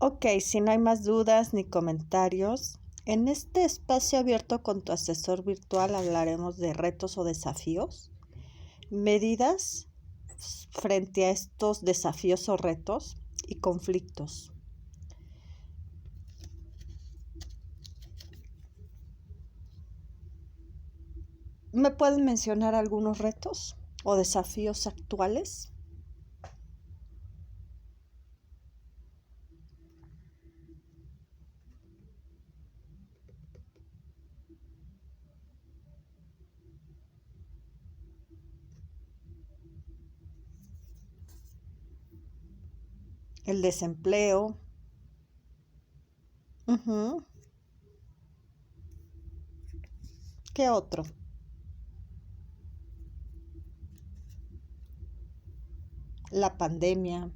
Ok, si no hay más dudas ni comentarios, en este espacio abierto con tu asesor virtual hablaremos de retos o desafíos, medidas frente a estos desafíos o retos y conflictos. ¿Me pueden mencionar algunos retos o desafíos actuales? El desempleo. ¿Qué otro? La pandemia.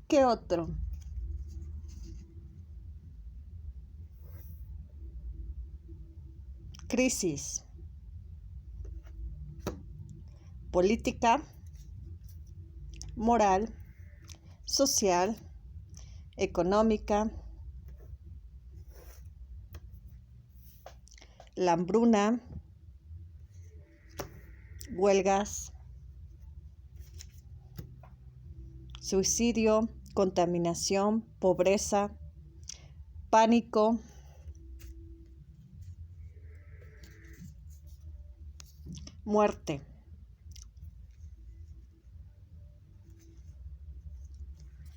¿Qué otro? Crisis. Política, moral, social, económica, la hambruna, huelgas, suicidio, contaminación, pobreza, pánico, muerte.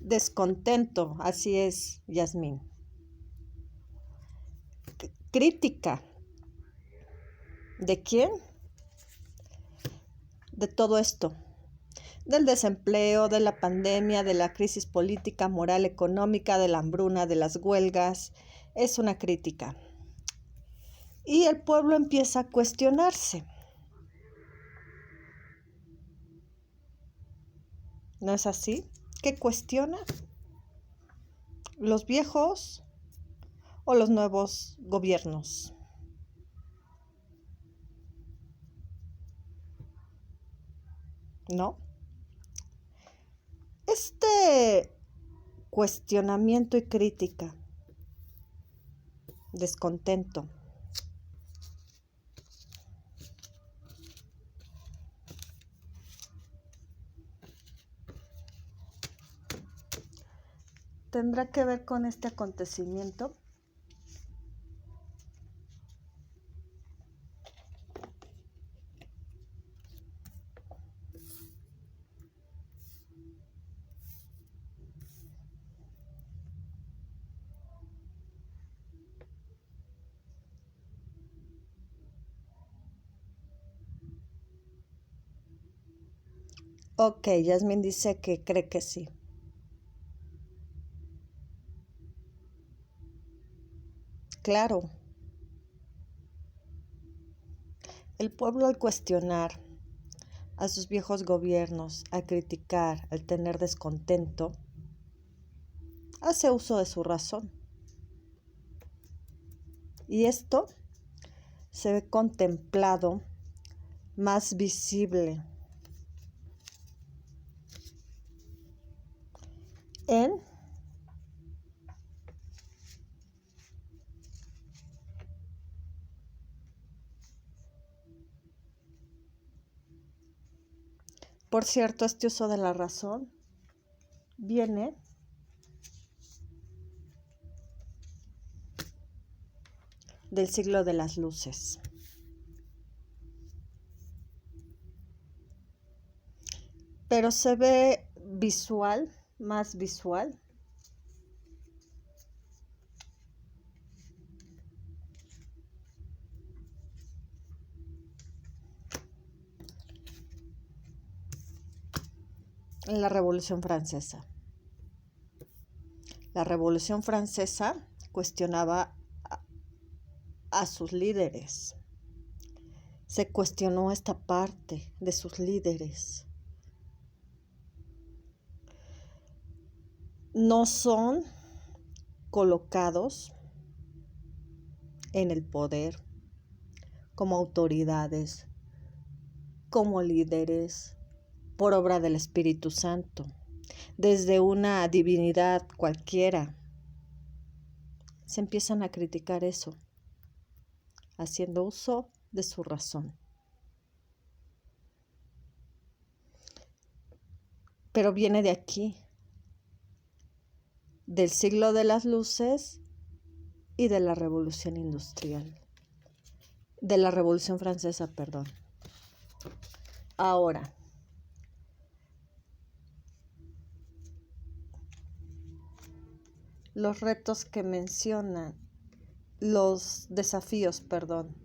Descontento, así es, Yasmín. Crítica. ¿De quién? De todo esto. Del desempleo, de la pandemia, de la crisis política, moral, económica, de la hambruna, de las huelgas. Es una crítica. Y el pueblo empieza a cuestionarse. ¿No es así? ¿Qué cuestiona? ¿Los viejos o los nuevos gobiernos? ¿No? Este cuestionamiento y crítica, descontento, ¿tendrá que ver con este acontecimiento? Ok, Yasmín dice que cree que sí. Claro, el pueblo al cuestionar a sus viejos gobiernos, al criticar, al tener descontento, hace uso de su razón. Y esto se ve contemplado, más visible en Por cierto, este uso de la razón viene del siglo de las luces. Pero se ve visual, más visual, en la Revolución Francesa. La Revolución Francesa cuestionaba a sus líderes. Se cuestionó esta parte de sus líderes. No son colocados en el poder como autoridades, como líderes, por obra del Espíritu Santo, desde una divinidad cualquiera. Se empiezan a criticar eso, haciendo uso de su razón. Pero viene de aquí, del siglo de las luces y de la revolución industrial, de la revolución francesa, perdón. Ahora, los retos que mencionan, los desafíos, perdón.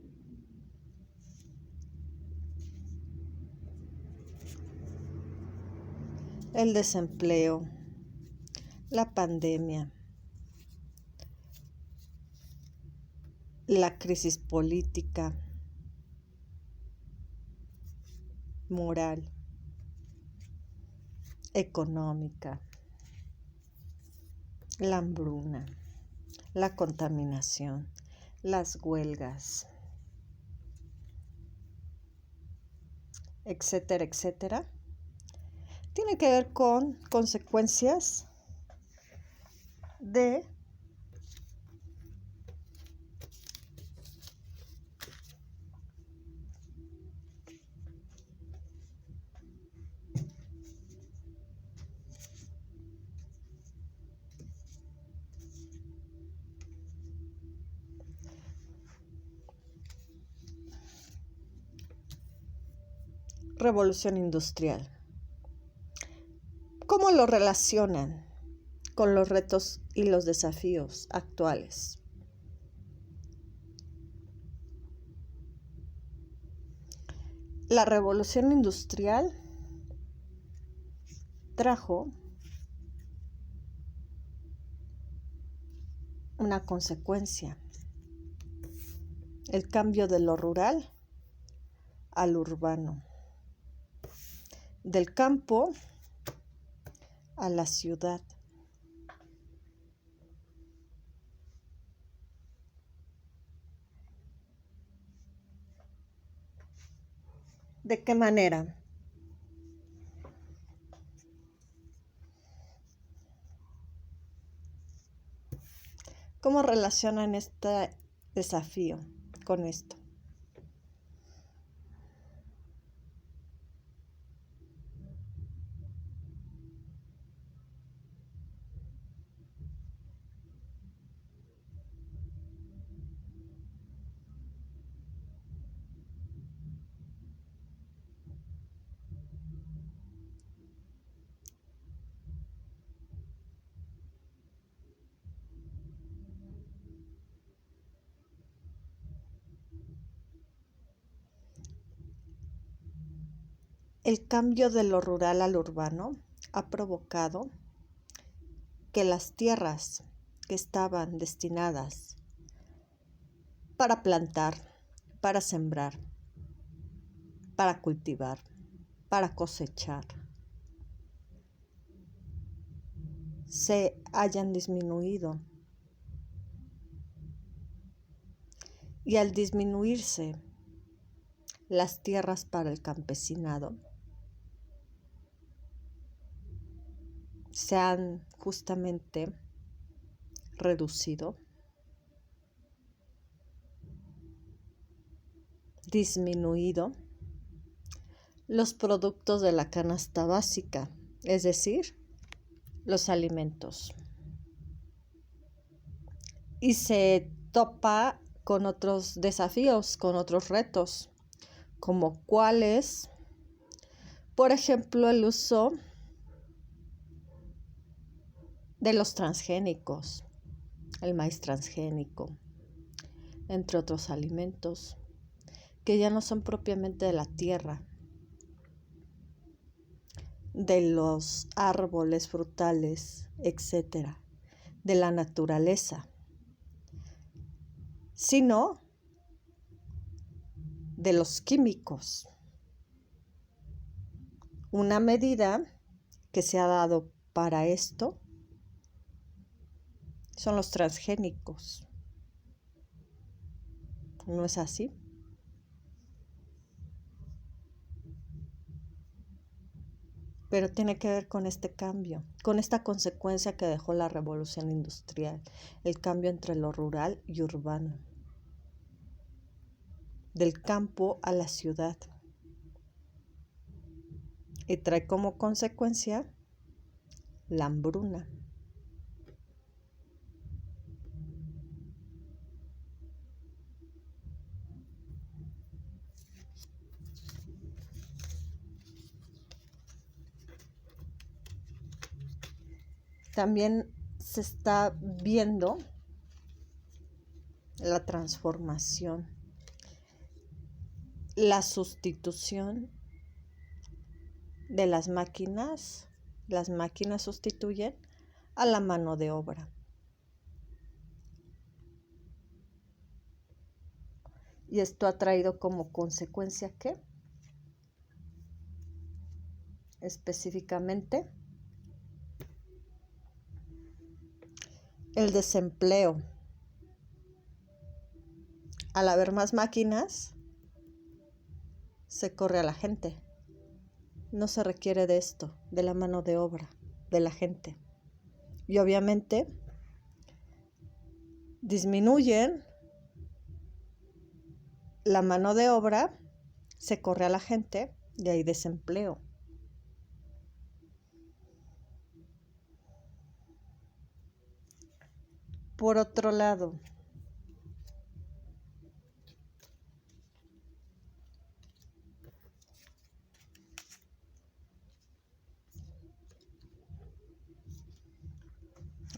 El desempleo, la pandemia, la crisis política, moral, económica, la hambruna, la contaminación, las huelgas, etcétera, etcétera, tiene que ver con consecuencias de revolución industrial. ¿Cómo lo relacionan con los retos y los desafíos actuales? La revolución industrial trajo una consecuencia, el cambio de lo rural al urbano, del campo a la ciudad. ¿De qué manera? ¿Cómo relacionan este desafío con esto? El cambio de lo rural al urbano ha provocado que las tierras que estaban destinadas para plantar, para sembrar, para cultivar, para cosechar, se hayan disminuido. Y al disminuirse las tierras para el campesinado, se han justamente reducido, disminuido los productos de la canasta básica, es decir, los alimentos. Y se topa con otros desafíos, con otros retos, como cuáles, por ejemplo, el uso de los transgénicos, el maíz transgénico, entre otros alimentos que ya no son propiamente de la tierra, de los árboles frutales, etcétera, de la naturaleza, sino de los químicos. Una medida que se ha dado para esto son los transgénicos. ¿No es así? pero tiene que ver con este cambio, con esta consecuencia que dejó la revolución industrial, el cambio entre lo rural y urbano, del campo a la ciudad. Y trae como consecuencia la hambruna. También se está viendo la transformación, la sustitución de las máquinas. Las máquinas sustituyen a la mano de obra. Y esto ha traído como consecuencia ¿qué? Específicamente el desempleo. Al haber más máquinas, se corre a la gente. No se requiere de esto, de la mano de obra, de la gente. Y obviamente disminuyen la mano de obra, se corre a la gente y hay desempleo. Por otro lado,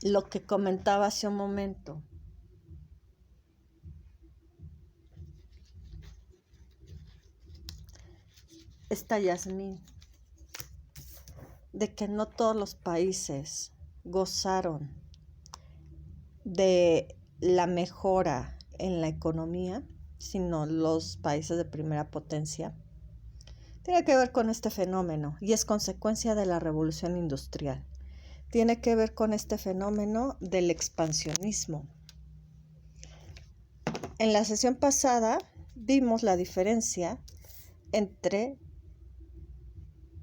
lo que comentaba hace un momento, esta Yasmín, de que no todos los países gozaron de la mejora en la economía, sino los países de primera potencia, tiene que ver con este fenómeno y es consecuencia de la revolución industrial. Tiene que ver con este fenómeno del expansionismo. En la sesión pasada vimos la diferencia entre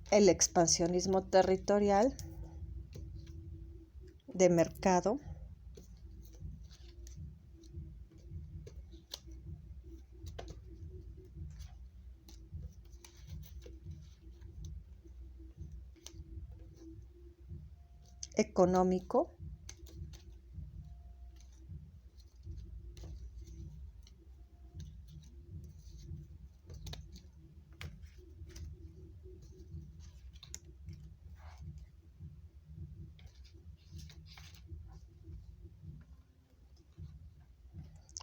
el expansionismo territorial de mercado económico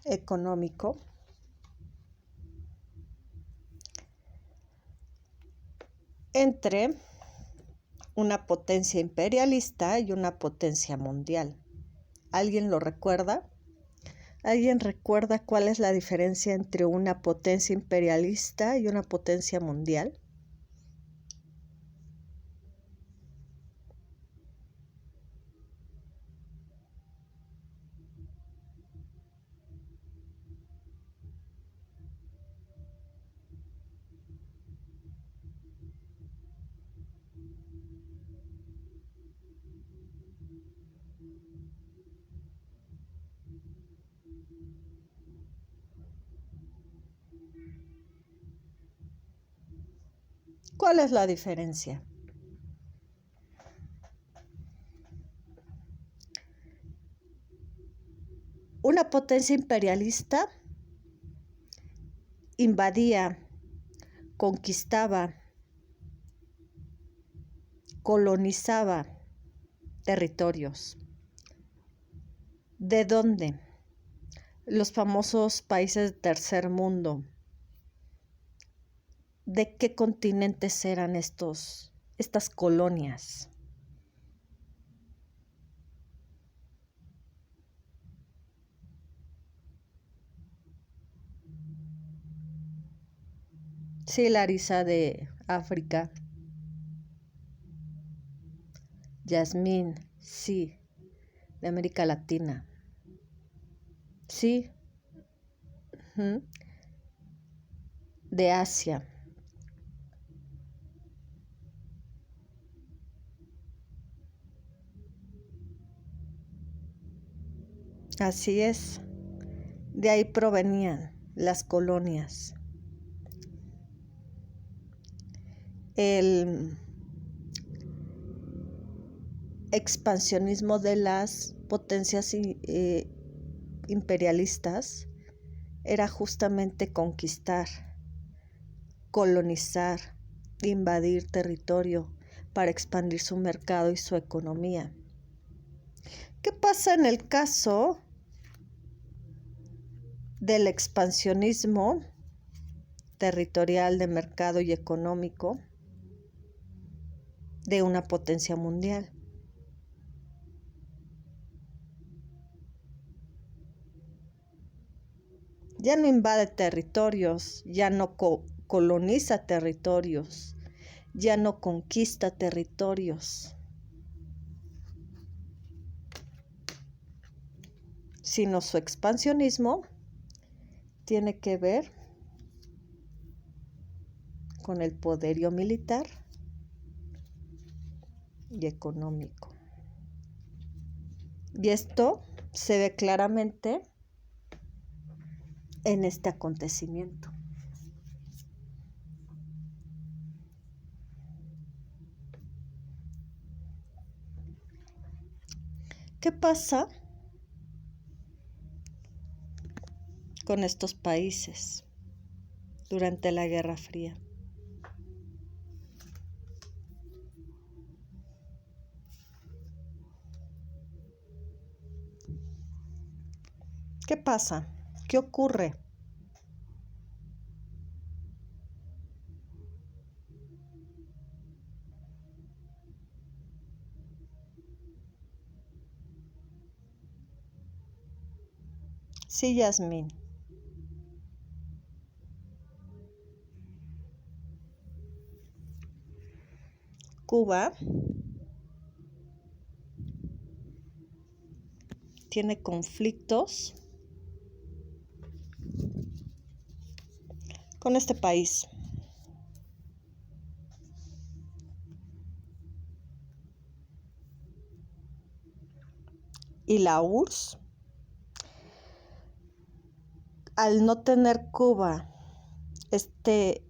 económico entre una potencia imperialista y una potencia mundial. ¿Alguien lo recuerda? ¿Alguien recuerda cuál es la diferencia entre una potencia imperialista y una potencia mundial? ¿Cuál es la diferencia? Una potencia imperialista invadía, conquistaba, colonizaba territorios. ¿De dónde? Los famosos países del tercer mundo. ¿De qué continentes eran estas colonias? Sí, Larisa de África. Yasmín, sí, de América Latina. Sí, de Asia. Así es. De ahí provenían las colonias. El expansionismo de las potencias imperialistas era justamente conquistar, colonizar, invadir territorio para expandir su mercado y su economía. ¿Qué pasa en el caso del expansionismo territorial, de mercado y económico de una potencia mundial? Ya no invade territorios, ya no coloniza territorios, ya no conquista territorios, sino su expansionismo tiene que ver con el poderío militar y económico. Y esto se ve claramente en este acontecimiento. ¿Qué pasa con estos países durante la Guerra Fría? ¿Qué pasa? ¿Qué ocurre? Sí, Yasmín. Cuba tiene conflictos con este país. Y la URSS, al no tener Cuba este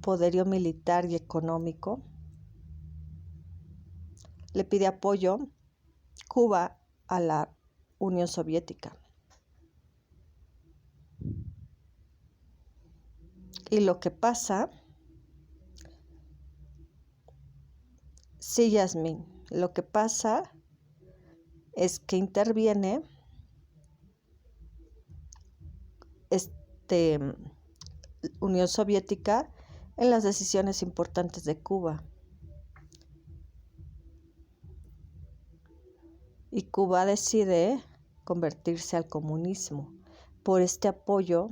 poderío militar y económico, le pide apoyo Cuba a la Unión Soviética. Y lo que pasa, sí, Yasmín, lo que pasa es que interviene Unión Soviética en las decisiones importantes de Cuba. Y Cuba decide convertirse al comunismo por este apoyo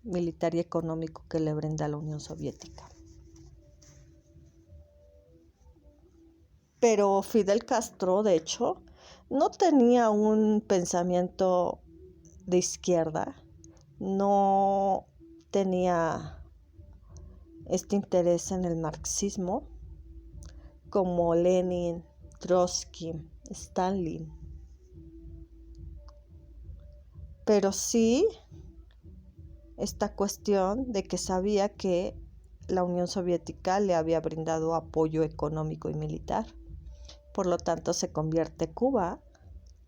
militar y económico que le brinda la Unión Soviética. Pero Fidel Castro, de hecho, no tenía un pensamiento de izquierda, no tenía este interés en el marxismo como Lenin, Trotsky, Stalin. Pero sí esta cuestión de que sabía que la Unión Soviética le había brindado apoyo económico y militar. Por lo tanto, se convierte Cuba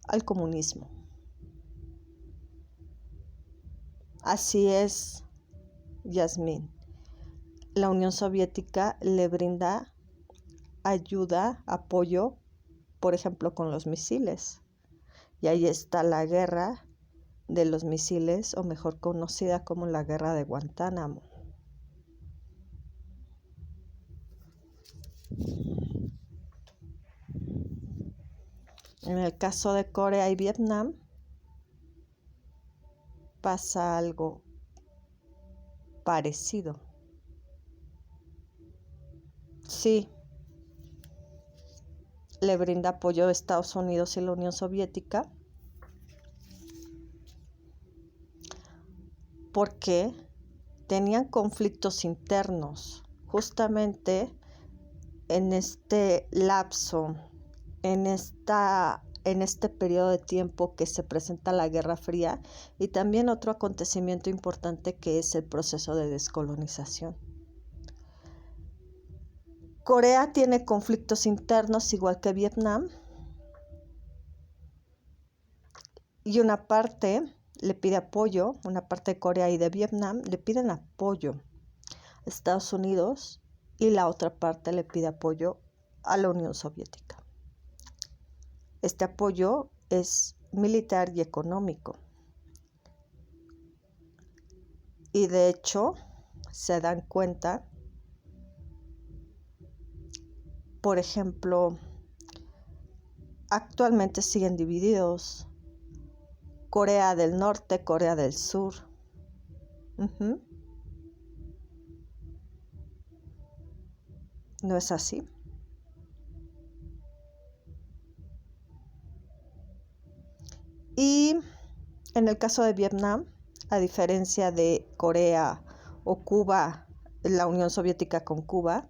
al comunismo. Así es, Yasmín. La Unión Soviética le brinda ayuda, apoyo, por ejemplo, con los misiles. Y ahí está la guerra de los misiles, o mejor conocida como la guerra de Guantánamo. En el caso de Corea y Vietnam, pasa algo parecido. Sí, le brinda apoyo a Estados Unidos y la Unión Soviética porque tenían conflictos internos. Justamente en este lapso, en esta en este periodo de tiempo que se presenta la Guerra Fría y también otro acontecimiento importante que es el proceso de descolonización. Corea tiene conflictos internos igual que Vietnam y una parte le pide apoyo, una parte de Corea y de Vietnam le piden apoyo a Estados Unidos y la otra parte le pide apoyo a la Unión Soviética. Este apoyo es militar y económico. Y de hecho, se dan cuenta, por ejemplo, actualmente siguen divididos Corea del Norte, Corea del Sur. ¿No es así? Y en el caso de Vietnam, a diferencia de Corea o Cuba, la Unión Soviética con Cuba,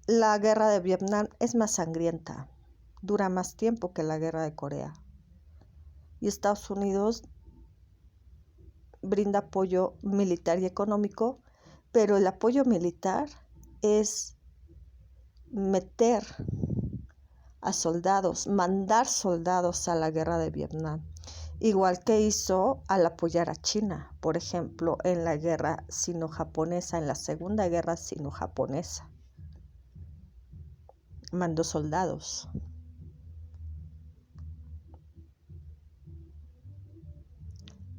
la guerra de Vietnam es más sangrienta, dura más tiempo que la guerra de Corea. Y Estados Unidos brinda apoyo militar y económico, pero el apoyo militar es meter a soldados, mandar soldados a la guerra de Vietnam, igual que hizo al apoyar a China, por ejemplo, en la guerra sino-japonesa, en la Segunda Guerra Sino-Japonesa. Mandó soldados.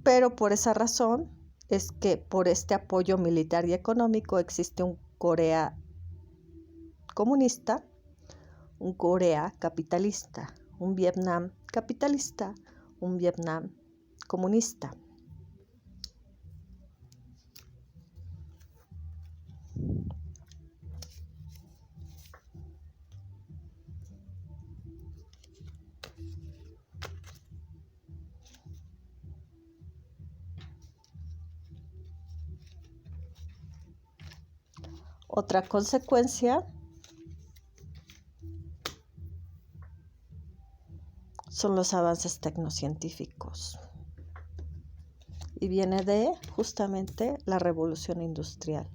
Pero por esa razón es que por este apoyo militar y económico existe un Corea comunista, un Corea capitalista, un Vietnam capitalista, un Vietnam comunista. Otra consecuencia son los avances tecnocientíficos y viene de justamente la revolución industrial.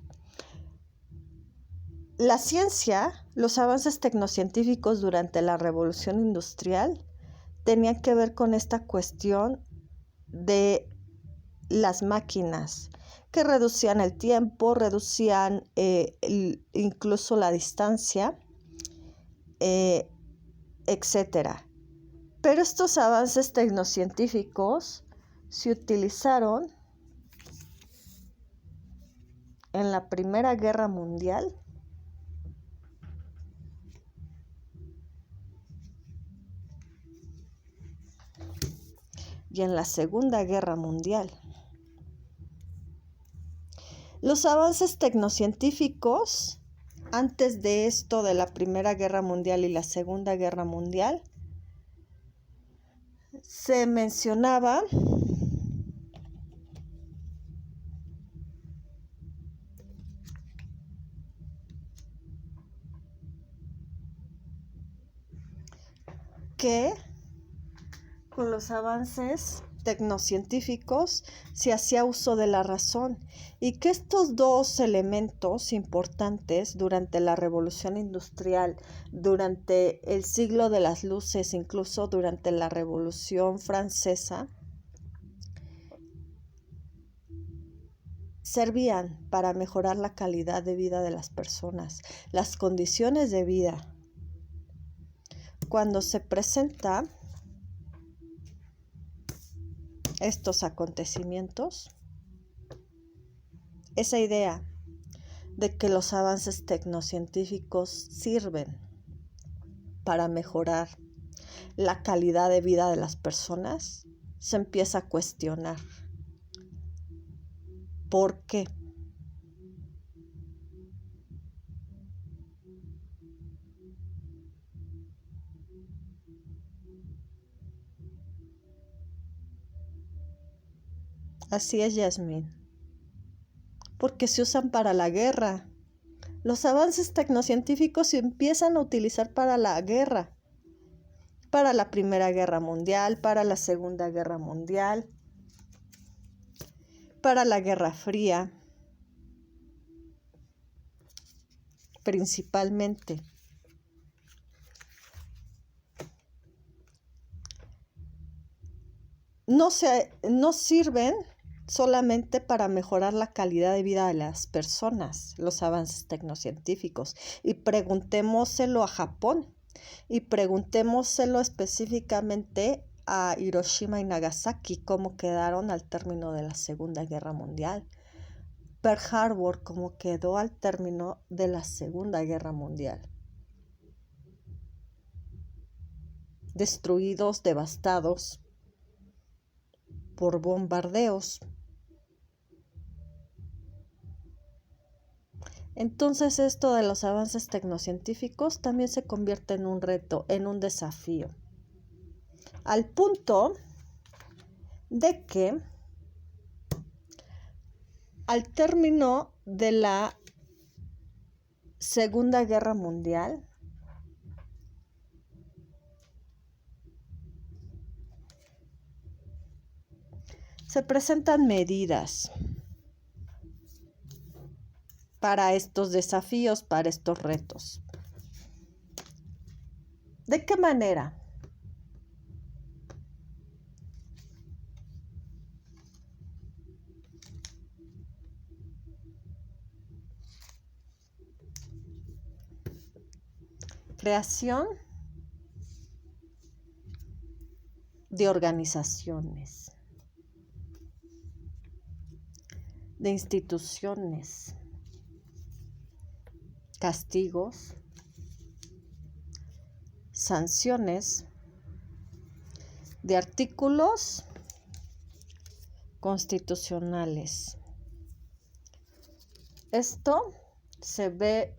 La ciencia, los avances tecnocientíficos durante la revolución industrial tenían que ver con esta cuestión de las máquinas que reducían el tiempo, reducían incluso la distancia, etcétera. Pero estos avances tecnocientíficos se utilizaron en la Primera Guerra Mundial y en la Segunda Guerra Mundial. Los avances tecnocientíficos, antes de esto de la Primera Guerra Mundial y la Segunda Guerra Mundial, se mencionaba que con los avances tecnocientíficos se hacía uso de la razón y que estos dos elementos importantes durante la revolución industrial, durante el siglo de las luces, incluso durante la revolución francesa, servían para mejorar la calidad de vida de las personas, las condiciones de vida. Cuando se presenta estos acontecimientos, esa idea de que los avances tecnocientíficos sirven para mejorar la calidad de vida de las personas se empieza a cuestionar. ¿Por qué? Así es, Yasmín. Porque se usan para la guerra. Los avances tecnocientíficos se empiezan a utilizar para la guerra. para la Primera Guerra Mundial, para la Segunda Guerra Mundial, para la Guerra Fría, principalmente. No sirven solamente para mejorar la calidad de vida de las personas, los avances tecnocientíficos. Y preguntémoselo a Japón, y preguntémoselo específicamente a Hiroshima y Nagasaki, cómo quedaron al término de la Segunda Guerra Mundial. Pearl Harbor, cómo quedó al término de la Segunda Guerra Mundial. Destruidos, devastados por bombardeos. Entonces esto de los avances tecnocientíficos también se convierte en un reto, en un desafío, al punto de que al término de la Segunda Guerra Mundial, se presentan medidas para estos desafíos, para estos retos. ¿De qué manera? Creación de organizaciones, de instituciones, castigos, sanciones, de artículos constitucionales. Esto se ve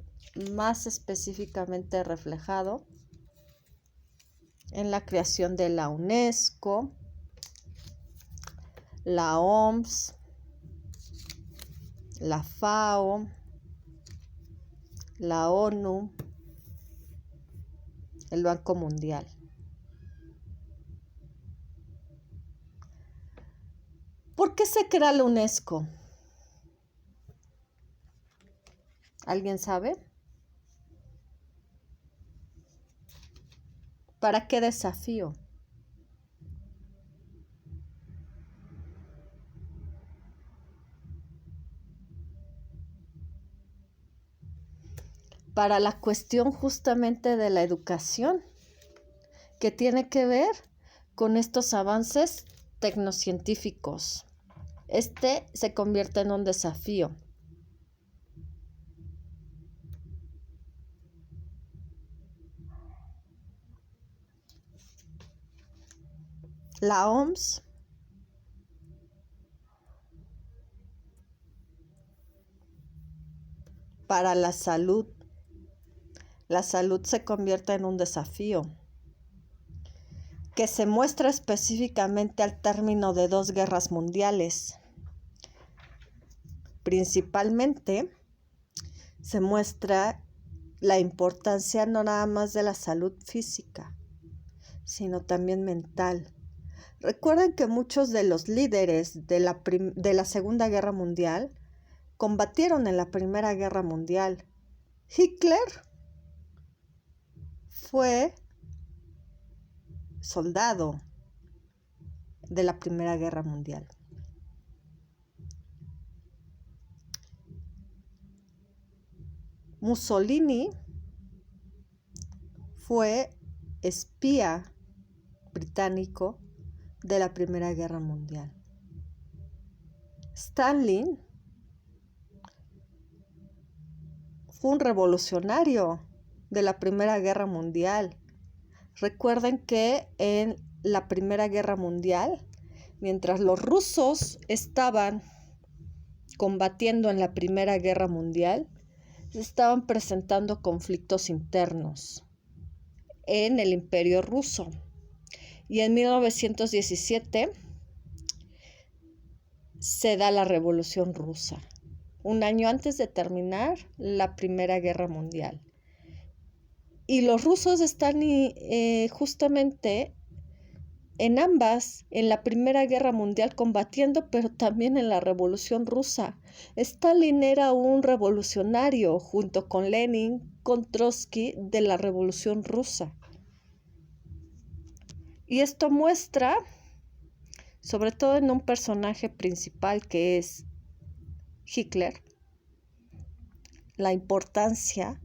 más específicamente reflejado en la creación de la UNESCO, la OMS, la FAO, la ONU, el Banco Mundial. ¿Por qué se crea la UNESCO? ¿Alguien sabe? ¿Para qué desafío? Para la cuestión justamente de la educación, que tiene que ver con estos avances tecnocientíficos. Este se convierte en un desafío. La OMS para la salud. La salud se convierte en un desafío que se muestra específicamente al término de 2 guerras mundiales. Principalmente se muestra la importancia no nada más de la salud física, sino también mental. Recuerden que muchos de los líderes de la Segunda Guerra Mundial combatieron en la Primera Guerra Mundial. Hitler fue soldado de la Primera Guerra Mundial. Mussolini fue espía británico de la Primera Guerra Mundial. Stalin fue un revolucionario de la Primera Guerra Mundial. Recuerden que en la Primera Guerra Mundial, mientras los rusos estaban combatiendo en la Primera Guerra Mundial, estaban presentando conflictos internos en el Imperio Ruso. Y en 1917 se da la Revolución Rusa, un año antes de terminar la Primera Guerra Mundial. Y los rusos están justamente en ambas, en la Primera Guerra Mundial combatiendo, pero también en la Revolución Rusa. Stalin era un revolucionario junto con Lenin, con Trotsky de la Revolución Rusa. Y esto muestra, sobre todo en un personaje principal que es Hitler, la importancia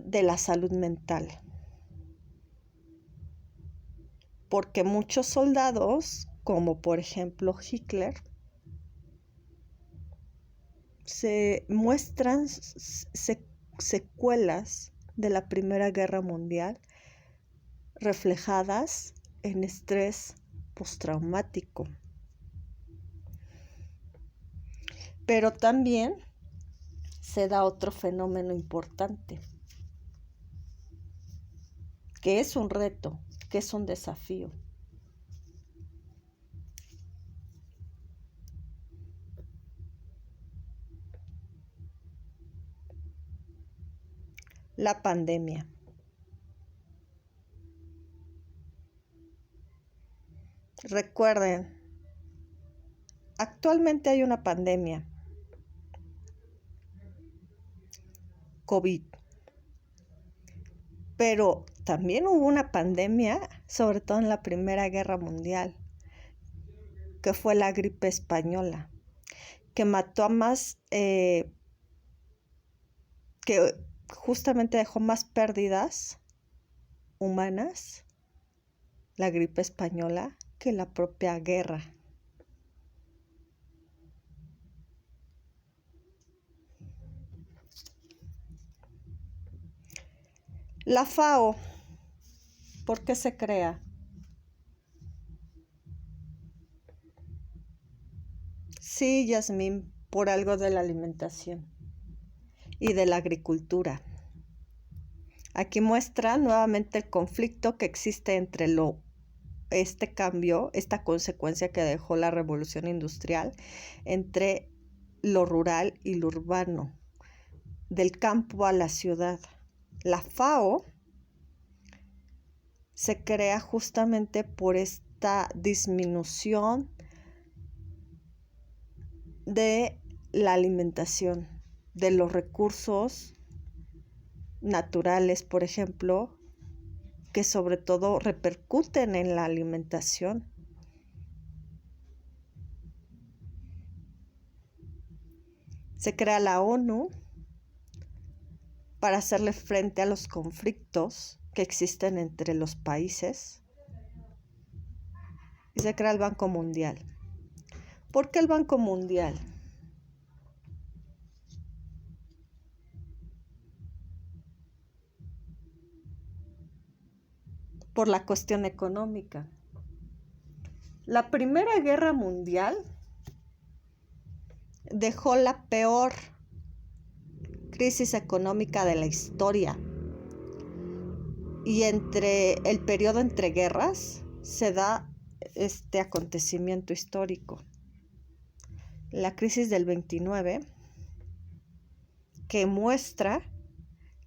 de la salud mental. Porque muchos soldados, como por ejemplo Hitler, se muestran secuelas de la Primera Guerra Mundial reflejadas en estrés postraumático. Pero también se da otro fenómeno importante, que es un reto, que es un desafío. La pandemia. Recuerden, actualmente hay una pandemia, COVID, pero también hubo una pandemia, sobre todo en la Primera Guerra Mundial, que fue la gripe española, que mató a más, que justamente dejó más pérdidas humanas, la gripe española, que la propia guerra. La FAO, ¿por qué se crea? Sí, Yasmín, por algo de la alimentación y de la agricultura. Aquí muestra nuevamente el conflicto que existe entre este cambio, esta consecuencia que dejó la revolución industrial, entre lo rural y lo urbano, del campo a la ciudad. La FAO se crea justamente por esta disminución de la alimentación, de los recursos naturales, por ejemplo, que sobre todo repercuten en la alimentación. Se crea la ONU para hacerle frente a los conflictos que existen entre los países. Y se crea el Banco Mundial. ¿Por qué el Banco Mundial? Por la cuestión económica. La Primera Guerra Mundial dejó la peor crisis económica de la historia. Y entre el periodo entre guerras se da este acontecimiento histórico. La crisis del 29, que muestra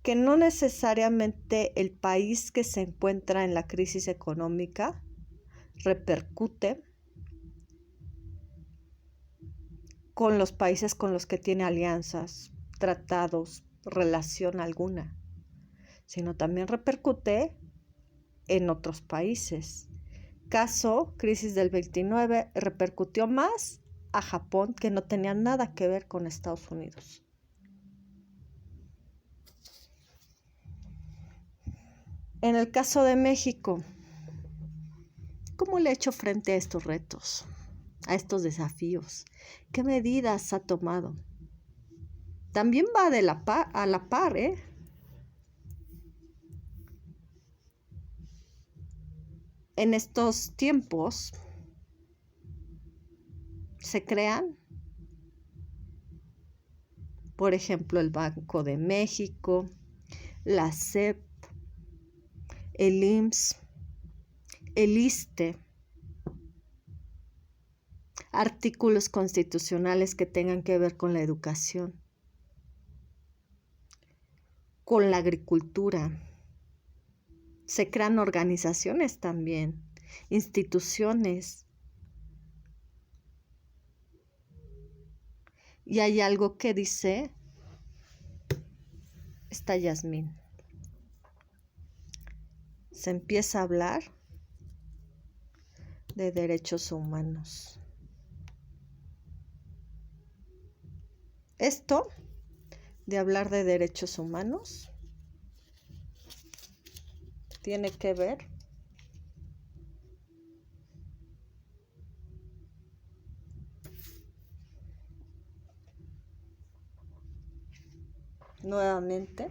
que no necesariamente el país que se encuentra en la crisis económica repercute con los países con los que tiene alianzas, tratados, relación alguna, sino también repercute en otros países. Caso, crisis del 29, repercutió más a Japón, que no tenía nada que ver con Estados Unidos. En el caso de México, ¿cómo le ha hecho frente a estos retos, a estos desafíos? ¿Qué medidas ha tomado? También va a la par, En estos tiempos se crean, por ejemplo, el Banco de México, la SEP, el IMSS, el ISSSTE, artículos constitucionales que tengan que ver con la educación. con la agricultura. Se crean organizaciones también, instituciones. Y hay algo que dice esta Yasmín. Se empieza a hablar de derechos humanos. Esto de hablar de derechos humanos tiene que ver nuevamente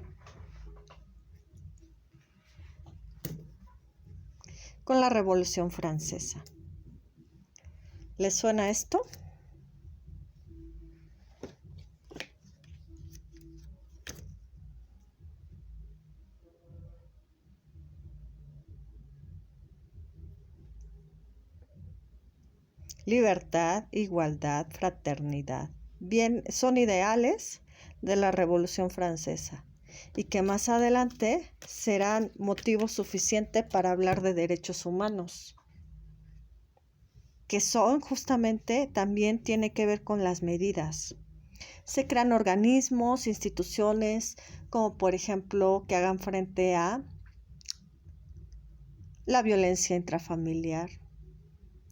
con la Revolución Francesa. ¿Les suena esto? Libertad, igualdad, fraternidad. Bien, son ideales de la Revolución Francesa y que más adelante serán motivo suficiente para hablar de derechos humanos, que son justamente, también tiene que ver con las medidas. Se crean organismos, instituciones, como por ejemplo que hagan frente a la violencia intrafamiliar,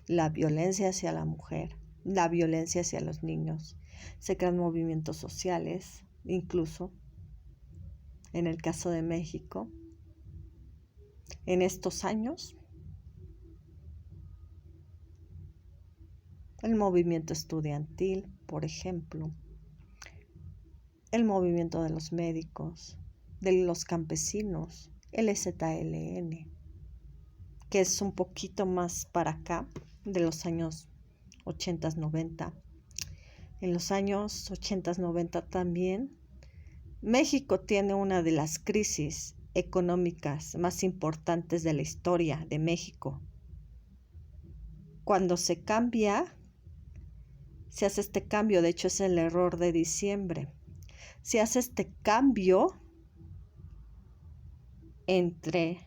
la violencia hacia la mujer, la violencia hacia los niños. Se crean movimientos sociales, incluso en el caso de México, en estos años, el movimiento estudiantil, por ejemplo, el movimiento de los médicos, de los campesinos, el EZLN, que es un poquito más para acá, de los años 80, 90. En los años 80, 90 también, México tiene una de las crisis económicas más importantes de la historia de México. Cuando se hace este cambio, de hecho es el error de diciembre, se hace este cambio entre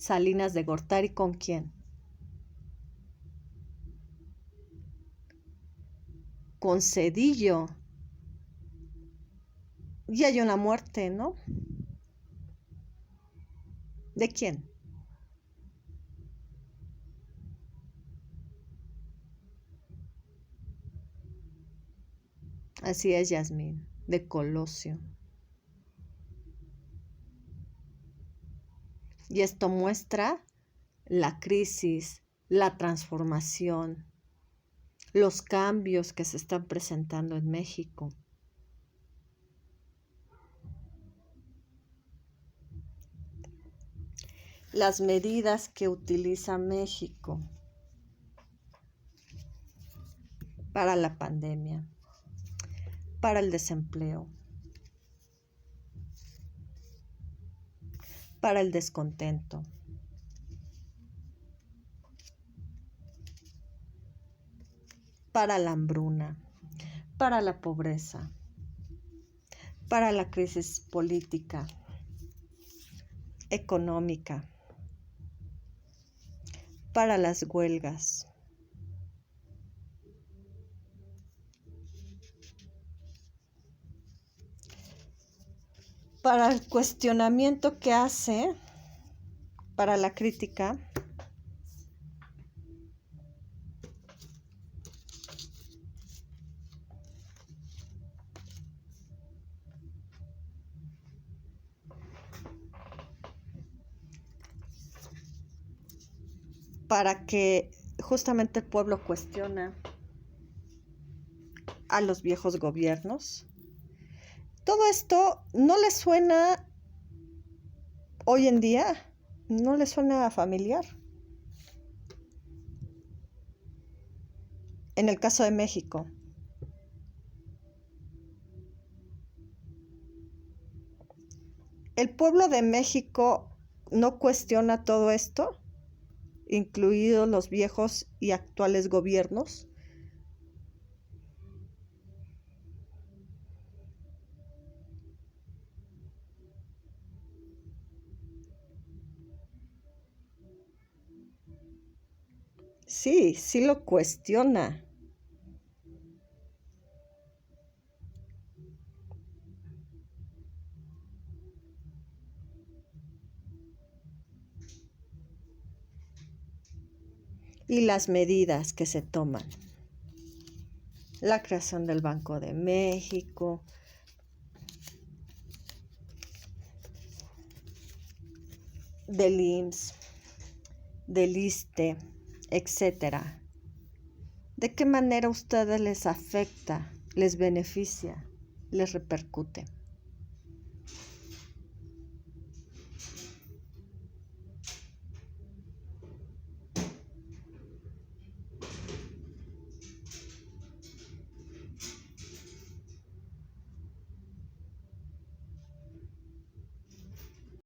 Salinas de Gortari, ¿con quién? Con Zedillo. Y hay una muerte, ¿no? ¿De quién? Así es, Yasmín, de Colosio. Y esto muestra la crisis, la transformación, los cambios que se están presentando en México. Las medidas que utiliza México para la pandemia, para el desempleo, para el descontento, para la hambruna, para la pobreza, para la crisis política, económica, para las huelgas, para el cuestionamiento que hace, para la crítica, para que justamente el pueblo cuestiona a los viejos gobiernos. Todo esto no le suena hoy en día, no le suena familiar. En el caso de México, el pueblo de México no cuestiona todo esto, incluidos los viejos y actuales gobiernos. Sí lo cuestiona. Y las medidas que se toman. La creación del Banco de México, del IMSS, del ISSSTE, etcétera. ¿De qué manera a ustedes les afecta, les beneficia, les repercute?